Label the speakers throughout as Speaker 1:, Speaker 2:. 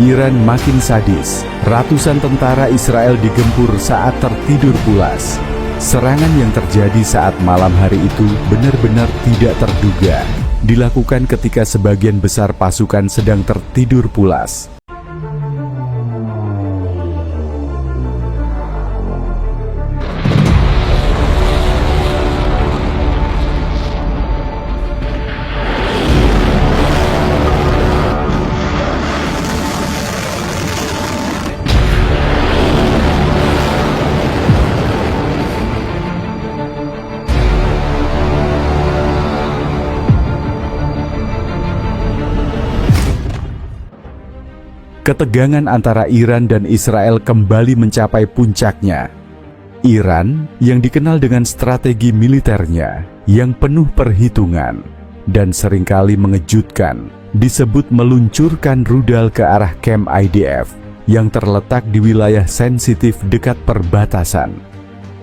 Speaker 1: Iran makin sadis. Ratusan tentara Israel digempur saat tertidur pulas. Serangan yang terjadi saat malam hari itu benar-benar tidak terduga. Dilakukan ketika sebagian besar pasukan sedang tertidur pulas. Ketegangan antara Iran dan Israel kembali mencapai puncaknya. Iran, yang dikenal dengan strategi militernya yang penuh perhitungan dan seringkali mengejutkan, disebut meluncurkan rudal ke arah kamp IDF yang terletak di wilayah sensitif dekat perbatasan.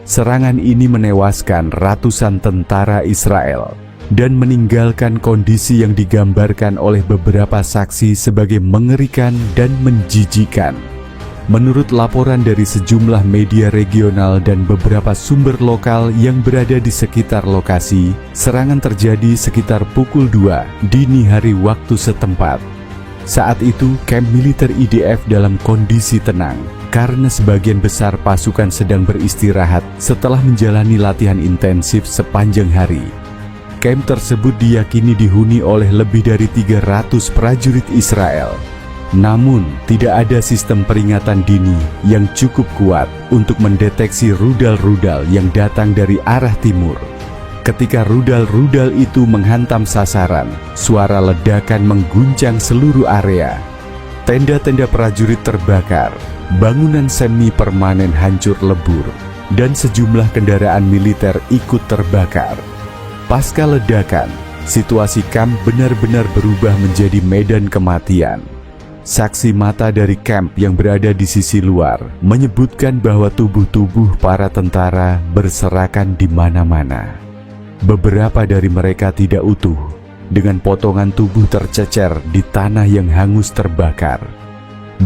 Speaker 1: Serangan ini menewaskan ratusan tentara Israel dan meninggalkan kondisi yang digambarkan oleh beberapa saksi sebagai mengerikan dan menjijikan. Menurut laporan dari sejumlah media regional dan beberapa sumber lokal yang berada di sekitar lokasi, serangan terjadi sekitar pukul 2 dini hari waktu setempat. Saat itu, kamp militer IDF dalam kondisi tenang, karena sebagian besar pasukan sedang beristirahat setelah menjalani latihan intensif sepanjang hari. Kamp tersebut diyakini dihuni oleh lebih dari 300 prajurit Israel. Namun, tidak ada sistem peringatan dini yang cukup kuat untuk mendeteksi rudal-rudal yang datang dari arah timur. Ketika rudal-rudal itu menghantam sasaran, suara ledakan mengguncang seluruh area. Tenda-tenda prajurit terbakar, bangunan semi-permanen hancur lebur, dan sejumlah kendaraan militer ikut terbakar. Pasca ledakan, situasi kamp benar-benar berubah menjadi medan kematian. Saksi mata dari kamp yang berada di sisi luar menyebutkan bahwa tubuh-tubuh para tentara berserakan di mana-mana. Beberapa dari mereka tidak utuh, dengan potongan tubuh tercecer di tanah yang hangus terbakar.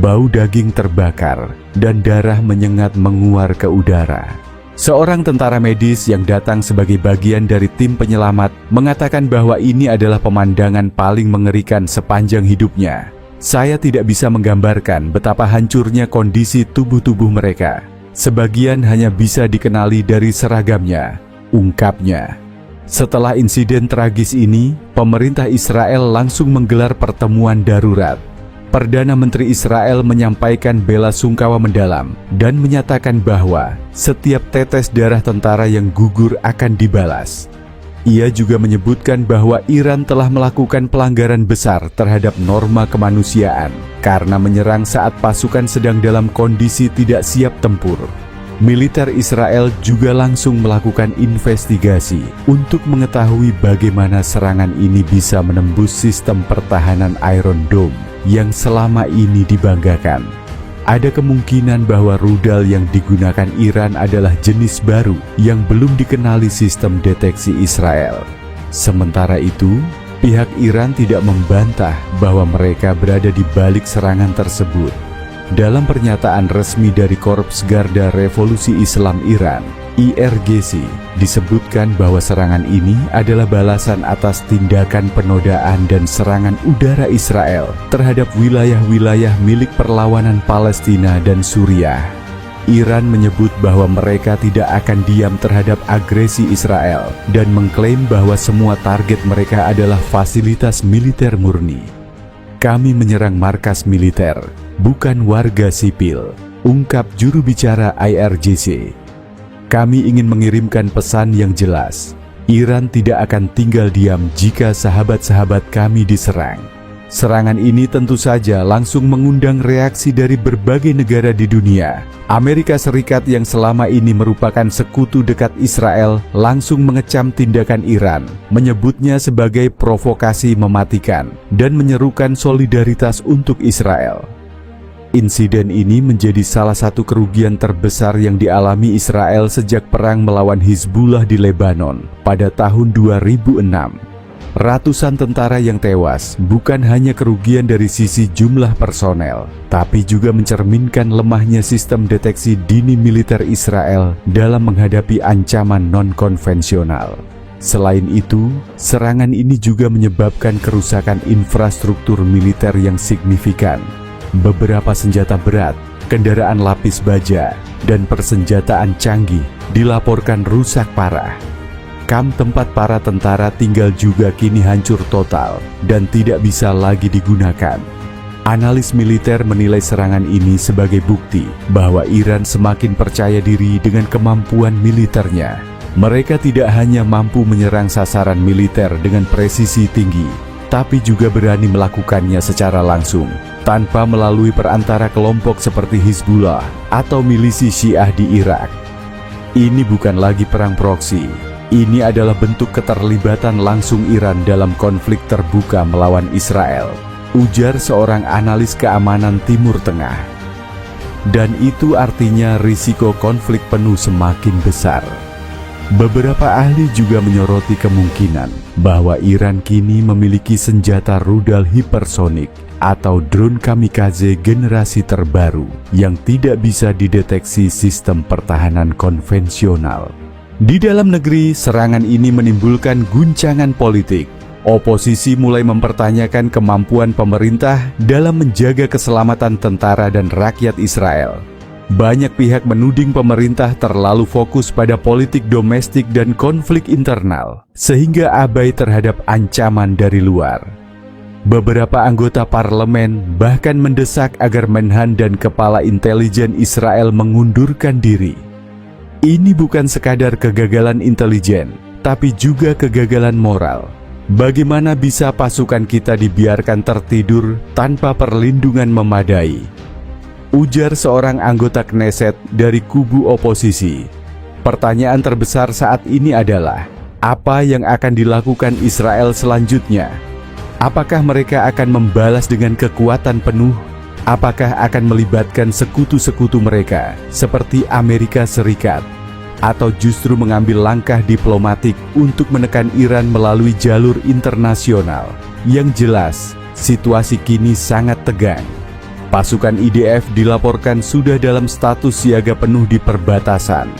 Speaker 1: Bau daging terbakar dan darah menyengat menguar ke udara. Seorang tentara medis yang datang sebagai bagian dari tim penyelamat mengatakan bahwa ini adalah pemandangan paling mengerikan sepanjang hidupnya. Saya tidak bisa menggambarkan betapa hancurnya kondisi tubuh-tubuh mereka. Sebagian hanya bisa dikenali dari seragamnya, ungkapnya. Setelah insiden tragis ini, pemerintah Israel langsung menggelar pertemuan darurat. Perdana Menteri Israel menyampaikan bela sungkawa mendalam dan menyatakan bahwa setiap tetes darah tentara yang gugur akan dibalas. Ia juga menyebutkan bahwa Iran telah melakukan pelanggaran besar terhadap norma kemanusiaan karena menyerang saat pasukan sedang dalam kondisi tidak siap tempur. Militer Israel juga langsung melakukan investigasi untuk mengetahui bagaimana serangan ini bisa menembus sistem pertahanan Iron Dome yang selama ini dibanggakan. Ada kemungkinan bahwa rudal yang digunakan Iran adalah jenis baru yang belum dikenali sistem deteksi Israel. Sementara itu, pihak Iran tidak membantah bahwa mereka berada di balik serangan tersebut. Dalam pernyataan resmi dari Korps Garda Revolusi Islam Iran, IRGC, disebutkan bahwa serangan ini adalah balasan atas tindakan penodaan dan serangan udara Israel terhadap wilayah-wilayah milik perlawanan Palestina dan Suriah. Iran menyebut bahwa mereka tidak akan diam terhadap agresi Israel dan mengklaim bahwa semua target mereka adalah fasilitas militer murni. Kami menyerang markas militer, bukan warga sipil, ungkap juru bicara IRGC. Kami ingin mengirimkan pesan yang jelas. Iran tidak akan tinggal diam jika sahabat-sahabat kami diserang. Serangan ini tentu saja langsung mengundang reaksi dari berbagai negara di dunia. Amerika Serikat yang selama ini merupakan sekutu dekat Israel langsung mengecam tindakan Iran, menyebutnya sebagai provokasi mematikan dan menyerukan solidaritas untuk Israel. Insiden ini menjadi salah satu kerugian terbesar yang dialami Israel sejak perang melawan Hizbullah di Lebanon pada tahun 2006. Ratusan tentara yang tewas bukan hanya kerugian dari sisi jumlah personel, tapi juga mencerminkan lemahnya sistem deteksi dini militer Israel dalam menghadapi ancaman non-konvensional. Selain itu, serangan ini juga menyebabkan kerusakan infrastruktur militer yang signifikan. Beberapa senjata berat, kendaraan lapis baja, dan persenjataan canggih dilaporkan rusak parah. Kamp tempat para tentara tinggal juga kini hancur total dan tidak bisa lagi digunakan. Analis militer menilai serangan ini sebagai bukti bahwa Iran semakin percaya diri dengan kemampuan militernya. Mereka tidak hanya mampu menyerang sasaran militer dengan presisi tinggi, tapi juga berani melakukannya secara langsung, tanpa melalui perantara kelompok seperti Hizbullah atau milisi Syiah di Irak. Ini bukan lagi perang proksi. Ini adalah bentuk keterlibatan langsung Iran dalam konflik terbuka melawan Israel, ujar seorang analis keamanan Timur Tengah. Dan itu artinya risiko konflik penuh semakin besar. Beberapa ahli juga menyoroti kemungkinan bahwa Iran kini memiliki senjata rudal hipersonik atau drone kamikaze generasi terbaru yang tidak bisa dideteksi sistem pertahanan konvensional. Di dalam negeri, serangan ini menimbulkan guncangan politik. Oposisi mulai mempertanyakan kemampuan pemerintah dalam menjaga keselamatan tentara dan rakyat Israel. Banyak pihak menuding pemerintah terlalu fokus pada politik domestik dan konflik internal, sehingga abai terhadap ancaman dari luar. Beberapa anggota parlemen bahkan mendesak agar Menhan dan Kepala Intelijen Israel mengundurkan diri. Ini bukan sekadar kegagalan intelijen, tapi juga kegagalan moral. Bagaimana bisa pasukan kita dibiarkan tertidur tanpa perlindungan memadai? Ujar seorang anggota Knesset dari kubu oposisi. Pertanyaan terbesar saat ini adalah, apa yang akan dilakukan Israel selanjutnya? Apakah mereka akan membalas dengan kekuatan penuh? Apakah akan melibatkan sekutu-sekutu mereka seperti Amerika Serikat? Atau justru mengambil langkah diplomatik untuk menekan Iran melalui jalur internasional? Yang jelas, situasi kini sangat tegang. Pasukan IDF dilaporkan sudah dalam status siaga penuh di perbatasan.